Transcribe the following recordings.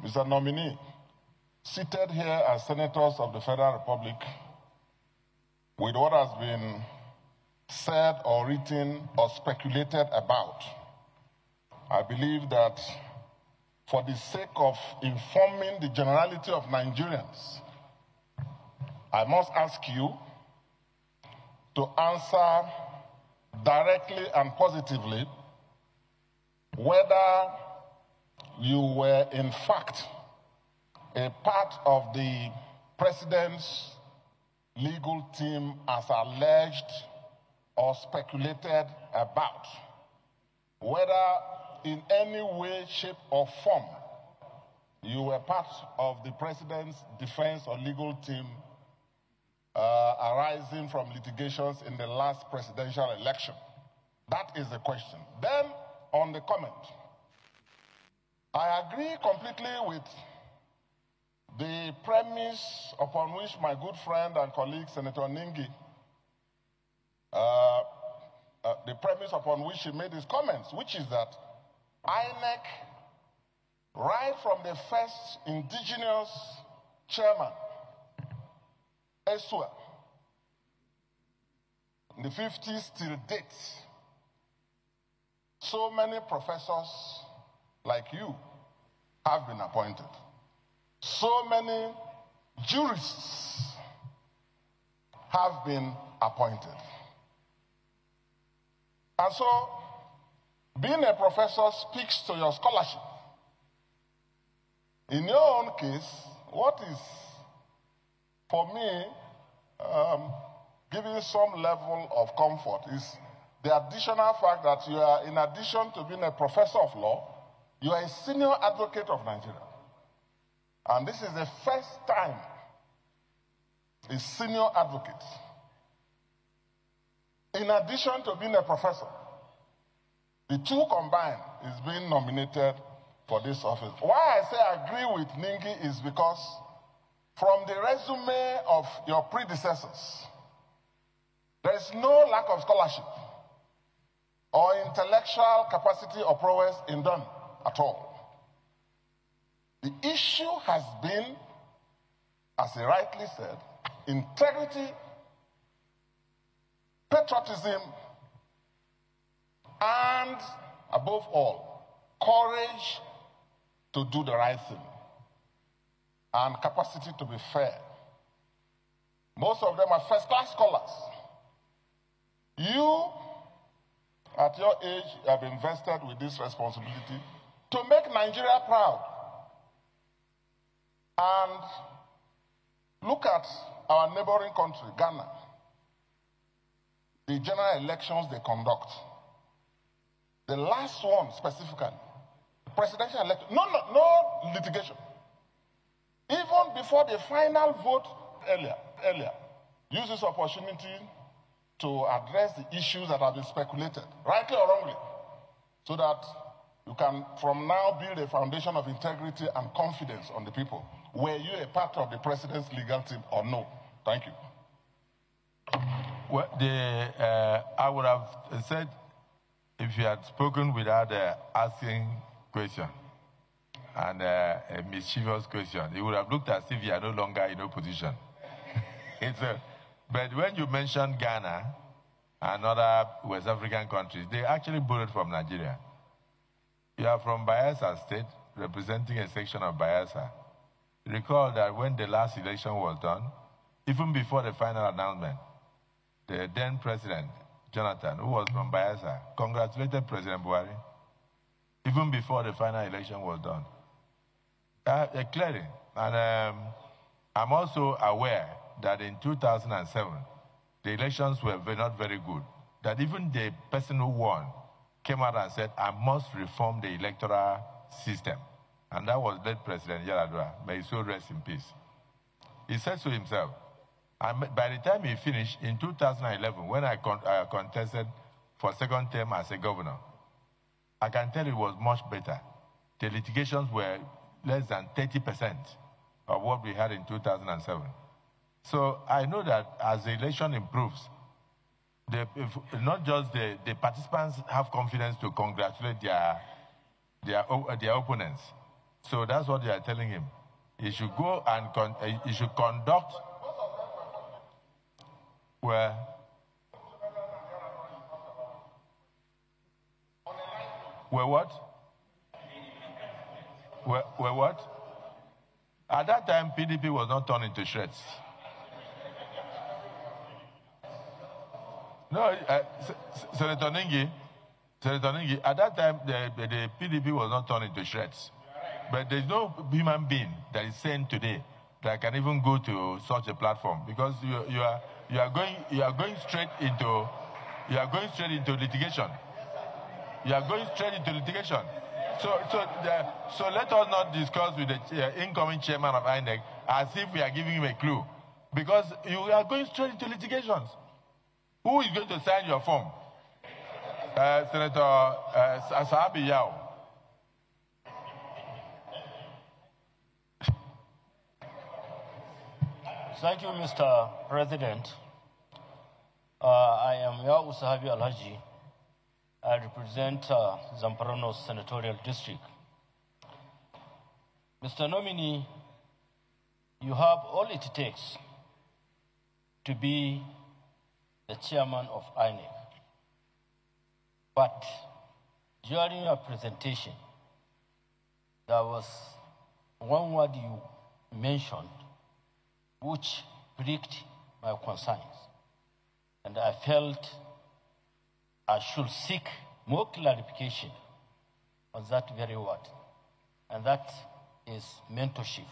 Mr. Nominee, seated here as senators of the Federal Republic, with what has been said or written or speculated about, I believe that for the sake of informing the generality of Nigerians, I must ask you to answer directly and positively whether you were in fact a part of the president's legal team as alleged or speculated about, whether in any way, shape, or form you were part of the president's defense or legal team arising from litigations in the last presidential election. That is the question. Then, on the comment, I agree completely with the premise upon which my good friend and colleague, Senator Ningi, the premise upon which he made his comments, which is that INEC, right from the first indigenous chairman, Esua, in the 50s till date, so many professors like you have been appointed. So many jurists have been appointed. And so, being a professor speaks to your scholarship. In your own case, what is, for me, giving some level of comfort is the additional fact that you are, in addition to being a professor of law, you are a senior advocate of Nigeria. And this is the first time a senior advocate, in addition to being a professor, the two combined is being nominated for this office. Why I say I agree with Ningi is because from the resume of your predecessors, there is no lack of scholarship or intellectual capacity or prowess in them at all. The issue has been, as he rightly said, integrity, patriotism, and above all, courage to do the right thing and capacity to be fair. Most of them are first-class scholars. You, at your age, have been vested with this responsibility to make Nigeria proud. And look at our neighboring country, Ghana. The general elections they conduct. The last one specifically, presidential election, no litigation. Even before the final vote earlier, use this opportunity to address the issues that have been speculated, rightly or wrongly, so that you can from now build a foundation of integrity and confidence on the people. Were you a part of the president's legal team or no? Thank you. Well, I would have said, if you had spoken without asking question and a mischievous question, it would have looked as if you are no longer in opposition. But when you mentioned Ghana and other West African countries, they actually borrowed from Nigeria. You are from Bayelsa State, representing a section of Bayelsa. Recall that when the last election was done, even before the final announcement, the then president, Jonathan, who was from Bayelsa, congratulated President Buhari, even before the final election was done. Clearly, and I'm also aware that in 2007, the elections were not very good, that even the person who won came out and said, I must reform the electoral system. And that was late President Yaradua. May his soul rest in peace. He said to himself, and by the time he finished, in 2011, when I contested for second term as a governor, I can tell it was much better. The litigations were less than 30% of what we had in 2007. So I know that as the election improves, not just the participants have confidence to congratulate their opponents. So that's what they are telling him. He should go and he should conduct where what? Where what? At that time, PDP was not torn into shreds. No, Senator Ningi, at that time, the PDP was not torn into shreds. But there's no human being that is sane today that can even go to such a platform, because you are going straight into litigation. You are going straight into litigation. So let us not discuss with the incoming chairman of INEC as if we are giving him a clue, because you are going straight into litigations. Who is going to sign your form? Senator Sahabi Yao. Thank you, Mr. President. I am Yao Sahabi Alhaji. I represent Zamparano Senatorial District. Mr. Nominee, you have all it takes to be the chairman of INEC. But during your presentation, there was one word you mentioned which piqued my concerns. And I felt I should seek more clarification on that very word. And that is mentorship.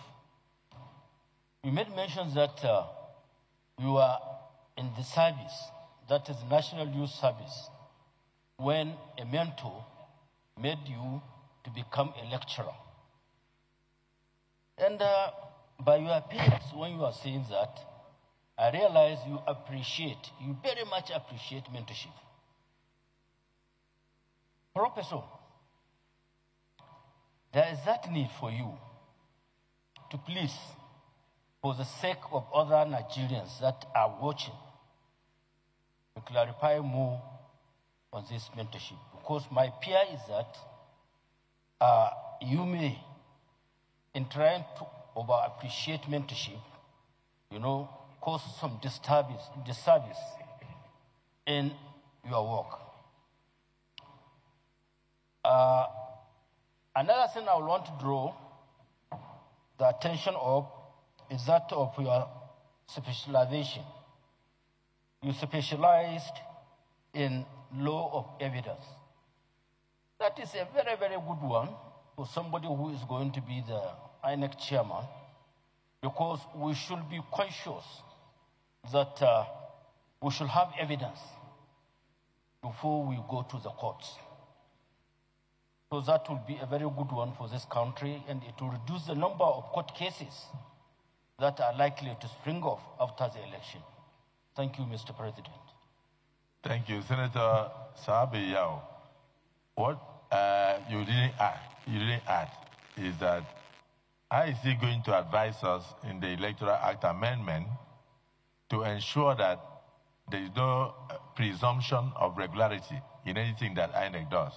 You made mention that you are in the service, that is National Youth Service, when a mentor made you to become a lecturer. And by your appearance, when you are saying that, I realize you very much appreciate mentorship. Professor, there is that need for you to please, for the sake of other Nigerians that are watching, to clarify more on this mentorship. Because my fear is that you may, in trying to over-appreciate mentorship, cause some disservice in your work. Another thing I want to draw the attention of is that of your specialization. You specialized in law of evidence. That is a very, very good one for somebody who is going to be the INEC chairman, because we should be conscious that we should have evidence before we go to the courts. So that will be a very good one for this country, and it will reduce the number of court cases that are likely to spring off after the election. Thank you, Mr. President. Thank you, Senator Sahabi Yao. What you didn't add is that how is he going to advise us in the Electoral Act amendment to ensure that there is no presumption of regularity in anything that INEC does?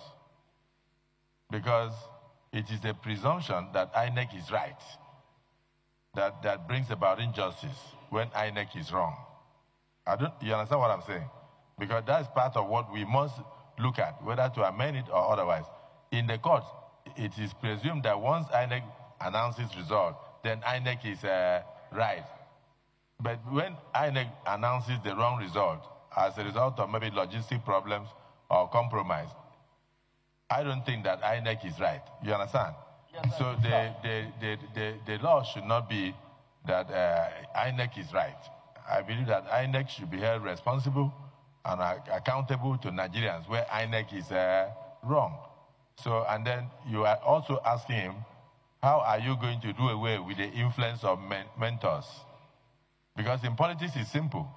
Because it is a presumption that INEC is right, that brings about injustice when INEC is wrong. You understand what I'm saying? Because that's part of what we must look at, whether to amend it or otherwise. In the court, it is presumed that once INEC announces result, then INEC is right. But when INEC announces the wrong result as a result of maybe logistic problems or compromise, I don't think that INEC is right. You understand? Yes, so the law should not be that INEC is right. I believe that INEC should be held responsible and accountable to Nigerians where INEC is wrong. So, and then you are also asking him, how are you going to do away with the influence of mentors? Because in politics, it's simple.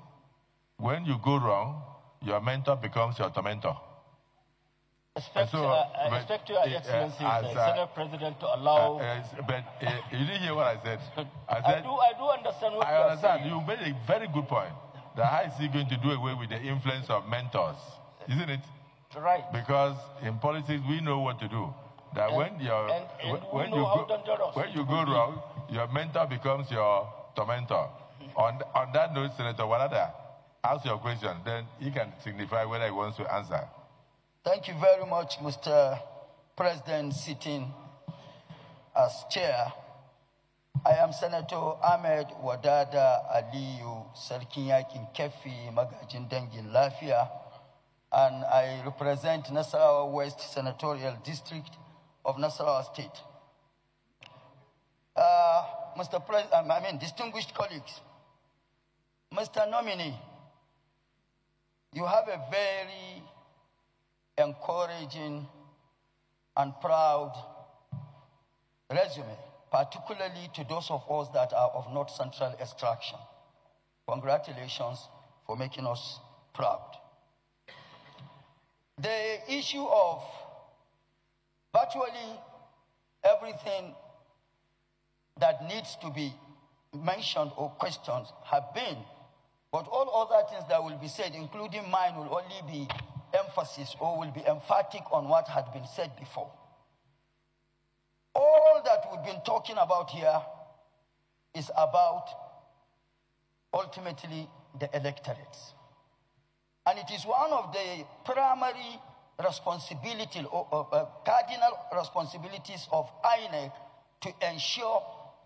When you go wrong, your mentor becomes your tormentor. I expect Your Excellency, the Senate President, to allow... but you didn't hear what I said. I do understand what you are saying. You made a very good point. That how is he going to do away with the influence of mentors? Isn't it? Right. Because in politics, we know what to do. that when you go wrong, your mentor becomes your tormentor. On that note, Senator Walada, ask your question, then he can signify whether he wants to answer. Thank you very much, Mr. President, sitting as chair. I am Senator Ahmed Wadada Aliyu Sarkin Yakin Kefi Magajin Dangin Lafia, and I represent Nasarawa West Senatorial District of Nasarawa State. Mr. President, distinguished colleagues, Mr. Nominee, you have a very encouraging and proud resume, particularly to those of us that are of North Central extraction. Congratulations for making us proud. The issue of virtually everything that needs to be mentioned or questioned have been, but all other things that will be said, including mine, will only be emphasis or will be emphatic on what had been said before. All that we've been talking about here is about ultimately the electorates. And it is one of the primary responsibilities or cardinal responsibilities of INEC to ensure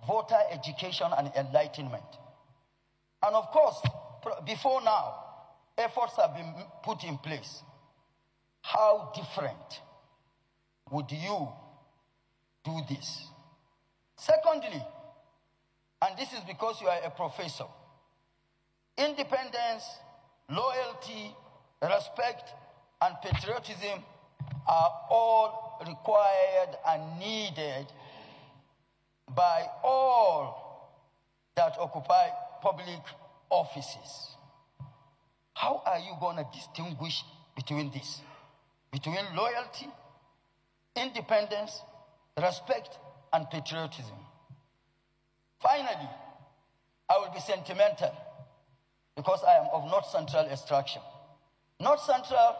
voter education and enlightenment. And of course, before now, efforts have been put in place. How different would you do this? Secondly, and this is because you are a professor, independence, loyalty, respect, and patriotism are all required and needed by all that occupy public offices. How are you going to distinguish between this? Between loyalty, independence, respect, and patriotism. Finally, I will be sentimental because I am of North Central extraction. North Central,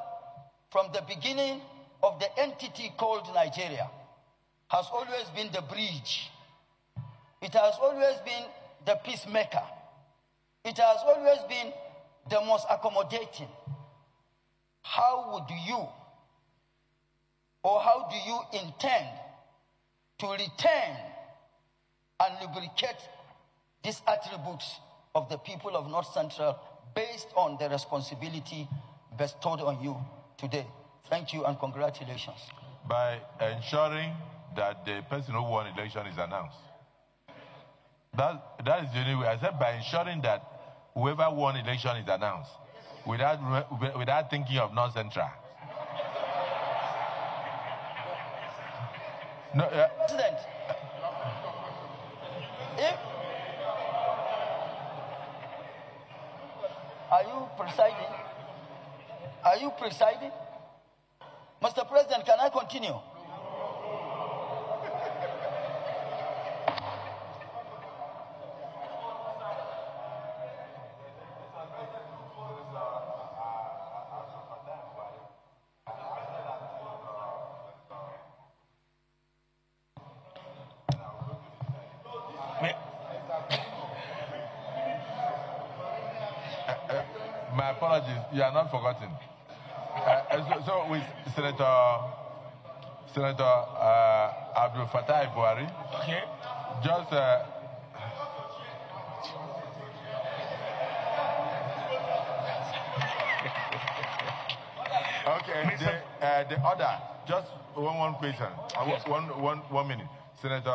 from the beginning of the entity called Nigeria, has always been the bridge. It has always been the peacemaker. It has always been the most accommodating. How would you, or how do you intend to retain and lubricate these attributes of the people of North Central based on the responsibility bestowed on you today? Thank you and congratulations. By ensuring that the person who won election is announced. That is the only way. I said by ensuring that whoever won election is announced without thinking of North Central. No, President, are you presiding? Are you presiding? Mr. President, can I continue? My apologies, you are not forgotten. So with Senator Abdul Fattah Buhari, okay. Just okay. The order. Just one question. Yes. One minute. Senator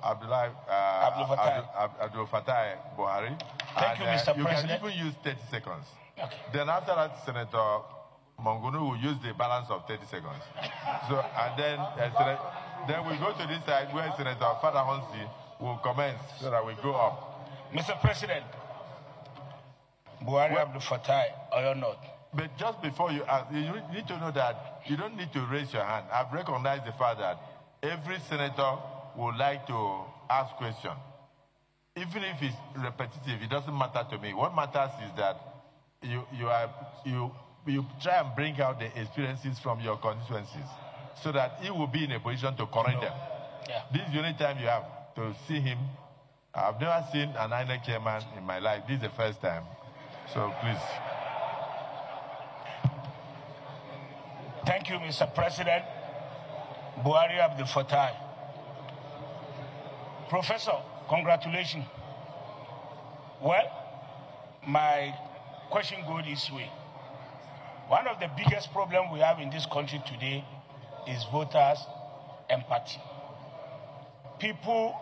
Abdul Fattah Buhari. Thank you, Mr. You President. can even use 30 seconds. Okay. Then after that, Senator Mongunu will use the balance of 30 seconds. So, and then we go to this side where Senator Father Honsi will commence so that we go up. Mr. President, Buhari Abdul Fattah, or not? But just before you ask, you need to know that you don't need to raise your hand. I've recognized the fact that every senator would like to ask questions. Even if it's repetitive, it doesn't matter to me. What matters is that you try and bring out the experiences from your constituencies. so that he will be in a position to correct them. Yeah. This is the only time you have to see him. I've never seen an INEC chairman in my life. This is the first time. So please. Thank you, Mr. President. Buhari Abdul Fattah. Professor, congratulations. Well, my question goes this way. One of the biggest problems we have in this country today is voters' empathy. People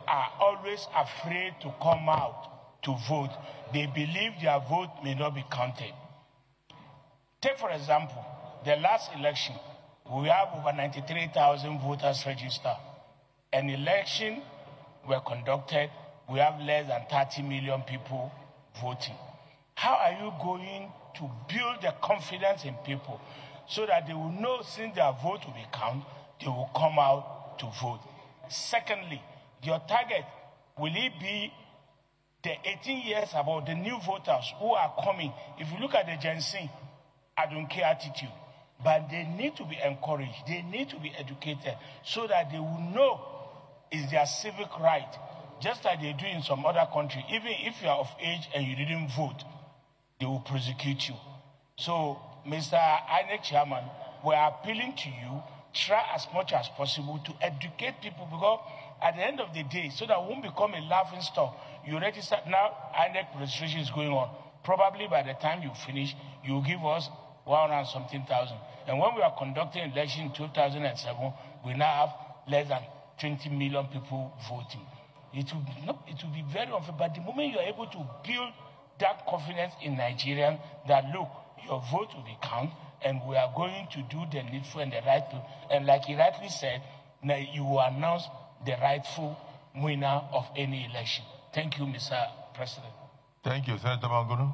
are always afraid to come out to vote. They believe their vote may not be counted. Take, for example, the last election, we have over 93,000 voters registered. An election were conducted, we have less than 30 million people voting. How are you going to build the confidence in people so that they will know since their vote will be counted, they will come out to vote? Secondly, your target, will it be the 18 years above, the new voters who are coming? If you look at the Gen Z, I don't care attitude, but they need to be encouraged, they need to be educated so that they will know it's their civic right, just like they do in some other countries. Even if you are of age and you didn't vote, they will prosecute you. So, Mr. INEC Chairman, we are appealing to you, try as much as possible to educate people, because at the end of the day, so that we won't become a laughing stock. You register, now INEC registration is going on. Probably by the time you finish, you will give us 100-something thousand. And when we are conducting election in 2007, we now have less than 20 million people voting. It will be very unfair. But the moment you are able to build that confidence in Nigerians that, look, your vote will be counted, and we are going to do the needful and the rightful. And like he rightly said, now you will announce the rightful winner of any election. Thank you, Mr. President. Thank you, Senator Mangunu.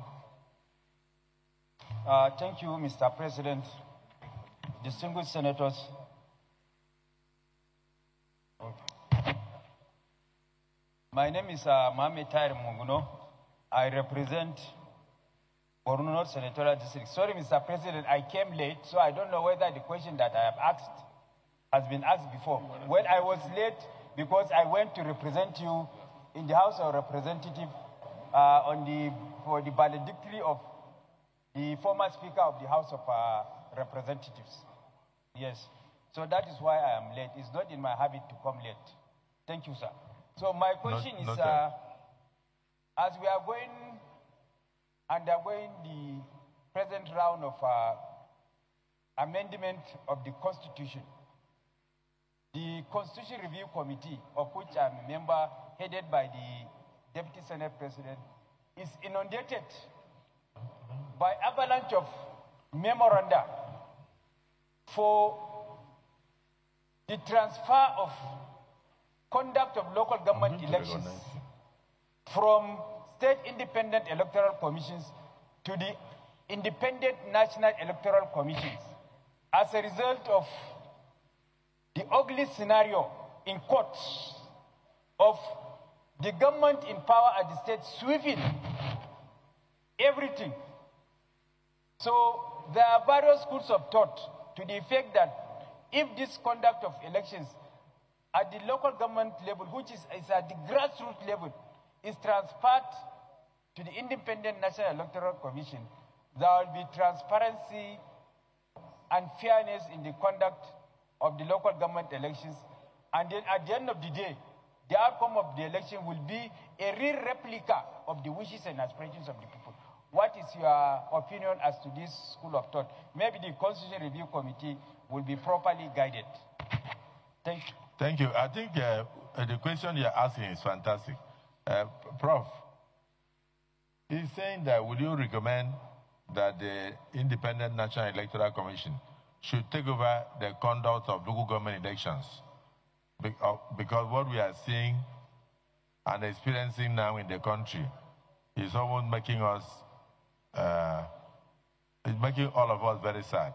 Thank you, Mr. President. Distinguished senators. My name is Mohamed Tahir Munguno. I represent Borno North Senatorial District. Sorry, Mr. President, I came late, so I don't know whether the question that I have asked has been asked before. When I was late, because I went to represent you in the House of Representatives for the valedictory of the former Speaker of the House of Representatives. Yes. So that is why I am late. It's not in my habit to come late. Thank you, sir. So my question is, as we are undergoing the present round of amendment of the Constitution, the Constitution Review Committee, of which I'm a member, headed by the Deputy Senate President, is inundated by avalanche of memoranda for the transfer of conduct of local government elections from state independent electoral commissions to the independent national electoral commissions as a result of the ugly scenario in courts of the government in power at the state sweeping everything. So there are various schools of thought to the effect that if this conduct of elections at the local government level, which is at the grassroots level, is transferred to the Independent National Electoral Commission, there will be transparency and fairness in the conduct of the local government elections. And then at the end of the day, the outcome of the election will be a real replica of the wishes and aspirations of the people. What is your opinion as to this school of thought? Maybe the Constitution Review Committee will be properly guided. Thank you. Thank you. I think the question you're asking is fantastic. Prof, he's saying that would you recommend that the Independent National Electoral Commission should take over the conduct of local government elections? Because what we are seeing and experiencing now in the country is almost making us, it's making all of us very sad.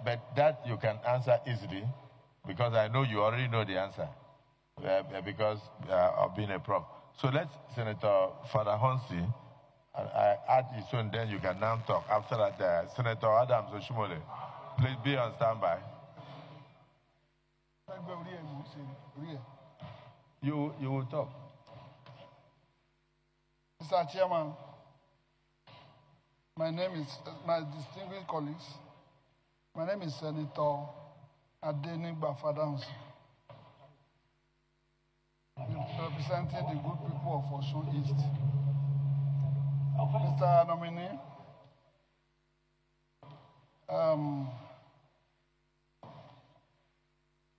But that you can answer easily, because I know you already know the answer, because of being a prof. So let's Senator Father Honsi I add you so and then you can now talk. After that, Senator Adams Oshimole, please be on standby. You will talk. Mr. Chairman, my distinguished colleagues, my name is Senator Adenigba Fadams, representing the good people of Osun East. Mr. Nominee,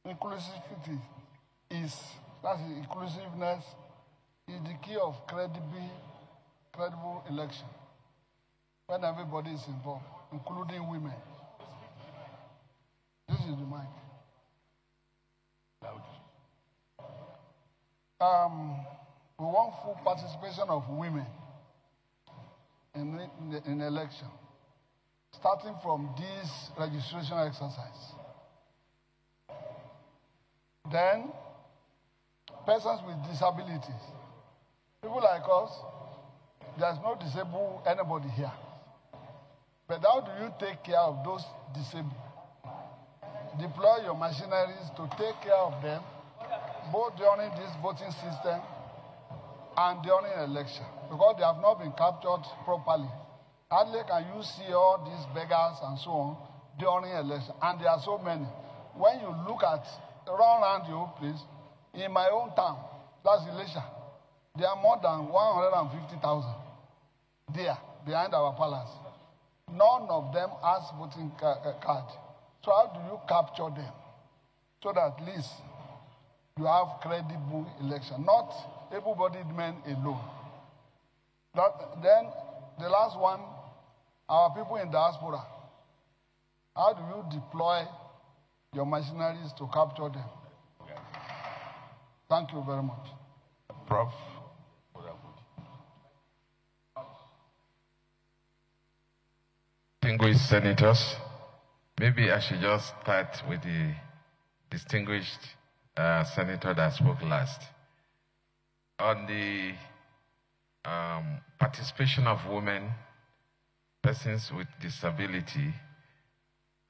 inclusivity inclusiveness is the key of credible election when everybody is involved, including women. This is the mic. We want full participation of women in election, starting from this registration exercise. Then, persons with disabilities. People like us, there's no disabled anybody here. But how do you take care of those disabled? Deploy your machineries to take care of them, both during this voting system and during election, because they have not been captured properly. Hardly can you see all these beggars and so on during election, and there are so many. When you look at around your place, in my own town, that's Elisha, there are more than 150,000 there behind our palace. None of them has voting card. So how do you capture them? So that at least you have credible election, not able-bodied men alone. Then the last one, our people in diaspora. How do you deploy your machineries to capture them? Thank you very much. Prof. Distinguished senators, maybe I should just start with the distinguished senator that spoke last. On the participation of women, persons with disability,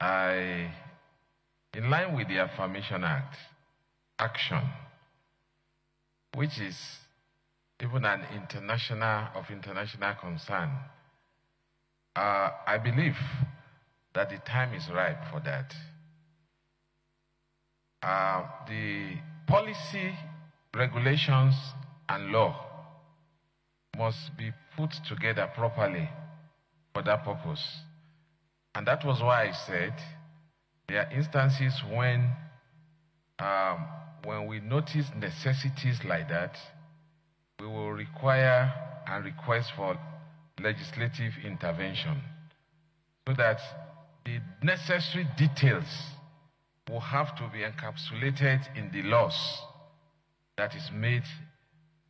in line with the Affirmation Act, action, which is even an international concern, I believe that the time is ripe for that. The policy, regulations, and law must be put together properly for that purpose. And that was why I said there are instances when we notice necessities like that, we will require and request for legislative intervention so that the necessary details will have to be encapsulated in the laws that is made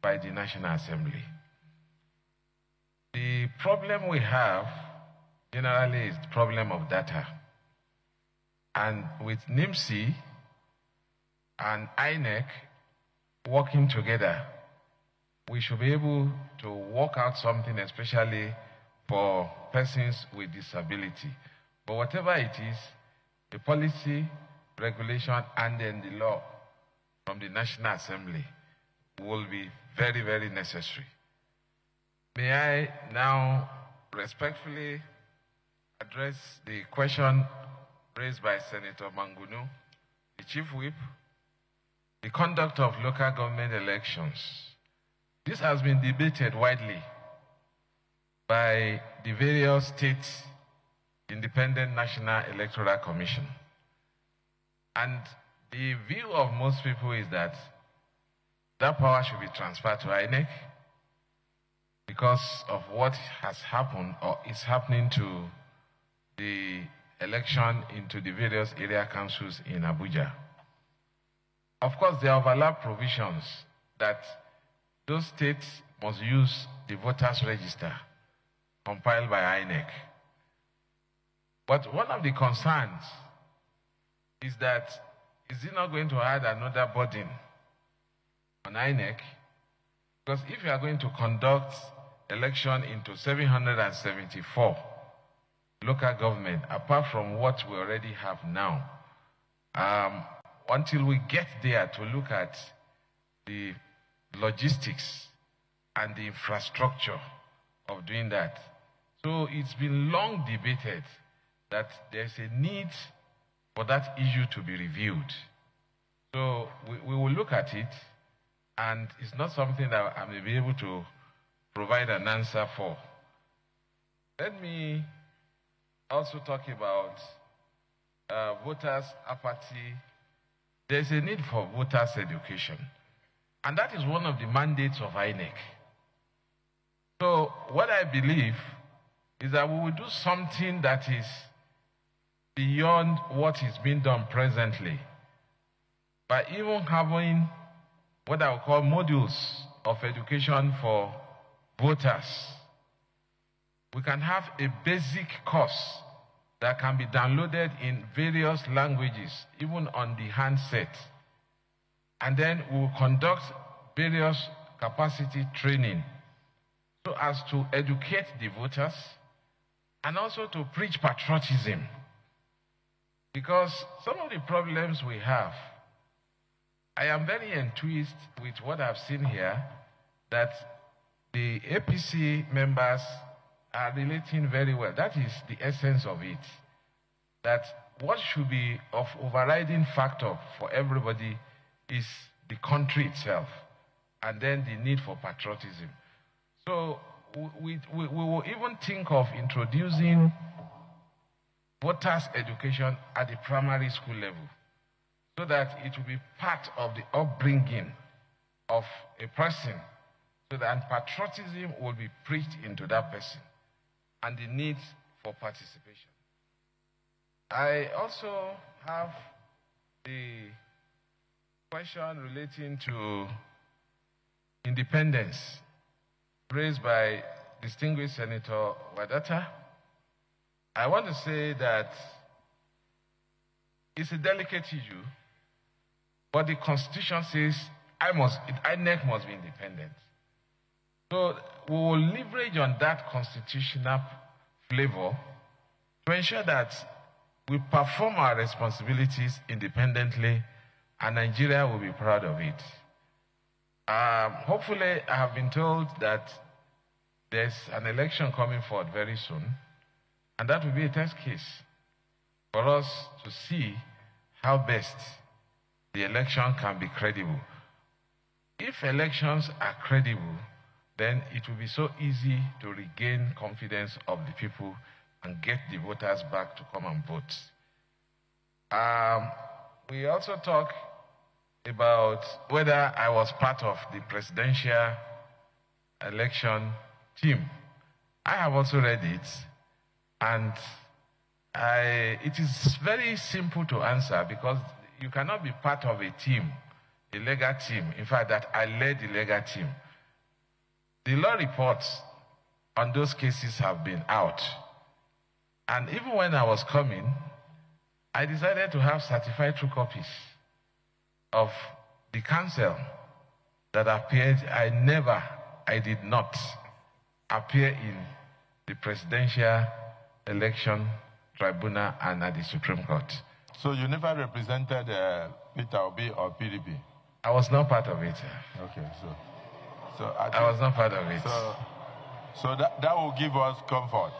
by the National Assembly. The problem we have generally is the problem of data. And with NIMC and INEC working together, we should be able to work out something, especially for persons with disability. But whatever it is, the policy, regulation, and then the law from the National Assembly will be very, very necessary. May I now respectfully address the question raised by Senator Mangunu, the Chief Whip, the conduct of local government elections. This has been debated widely by the various state independent National Electoral Commission. And the view of most people is that that power should be transferred to INEC because of what has happened or is happening to the election into the various area councils in Abuja. Of course, there are overlap provisions that those states must use the voters' register compiled by INEC. But one of the concerns is that, is it not going to add another burden on INEC? Because if you are going to conduct election into 774 local government, apart from what we already have now. Until we get there to look at the logistics and the infrastructure of doing that. So it's been long debated that there's a need for that issue to be reviewed. So we will look at it, and it's not something that I may be able to provide an answer for. Let me also talk about voters' apathy. There's a need for voters' education, and that is one of the mandates of INEC. So what I believe is that we will do something that is beyond what is being done presently, by even having what I would call modules of education for voters. We can have a basic course that can be downloaded in various languages, even on the handset. And then we'll conduct various capacity training so as to educate the voters and also to preach patriotism. Because some of the problems we have, I am very enthused with what I've seen here, that the APC members are relating very well. That is the essence of it. That what should be of overriding factor for everybody is the country itself, and then the need for patriotism. So we will even think of introducing voters' education at the primary school level, so that it will be part of the upbringing of a person, so that patriotism will be preached into that person, and the need for participation. I also have the question relating to independence raised by distinguished Senator Wadata. I want to say that it's a delicate issue, but the Constitution says INEC must be independent. So we will leverage on that constitutional flavor to ensure that we perform our responsibilities independently, and Nigeria will be proud of it. Hopefully, I have been told that there's an election coming forward very soon, and that will be a test case for us to see how best the election can be credible. If elections are credible, then it will be so easy to regain confidence of the people and get the voters back to come and vote. We also talk about whether I was part of the presidential election team. I have also read it, and it is very simple to answer, because you cannot be part of a team, a legal team. In fact, that I led the legal team. The law reports on those cases have been out. And even when I was coming, I decided to have certified true copies of the counsel that appeared. I did not appear in the presidential election tribunal and at the Supreme Court. So you never represented Peter Obi or PDP? I was not part of it. Okay, so I was not part of it. So that will give us comfort.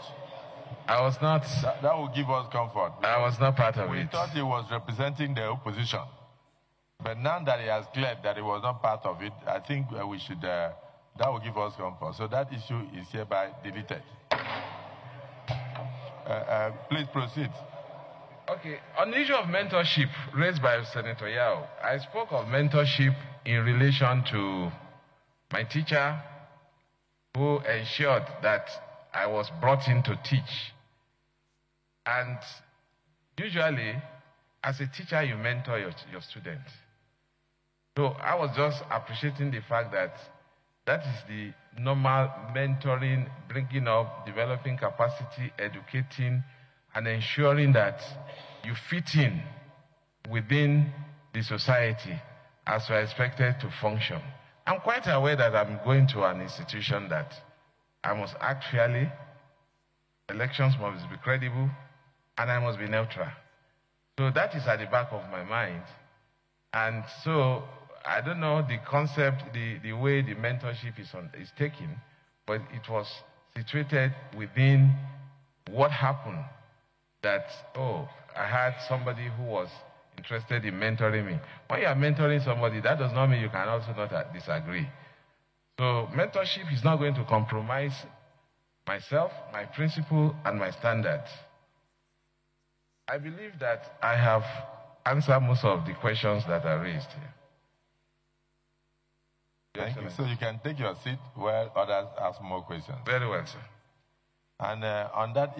I was not. That will give us comfort. I was not part of it. We thought he was representing the opposition. But now that he has cleared that he was not part of it, I think we should, that will give us comfort. So that issue is hereby deleted. Please proceed. Okay, on the issue of mentorship raised by Senator Yao, I spoke of mentorship in relation to my teacher, who ensured that I was brought in to teach. And usually, as a teacher, you mentor your students. So I was just appreciating the fact that that is the normal mentoring, bringing up, developing capacity, educating, and ensuring that you fit in within the society as you are expected to function. I'm quite aware that I'm going to an institution that I must act fairly, elections must be credible, and I must be neutral. So that is at the back of my mind. And so I don't know the concept, the way the mentorship is taken, but it was situated within what happened that, oh, I had somebody who was interested in mentoring me. When you are mentoring somebody, that does not mean you can also not disagree. So mentorship is not going to compromise myself, my principle, and my standards. I believe that I have answered most of the questions that are raised here. Thank you. So you can take your seat while others ask more questions. Very well, sir. And on that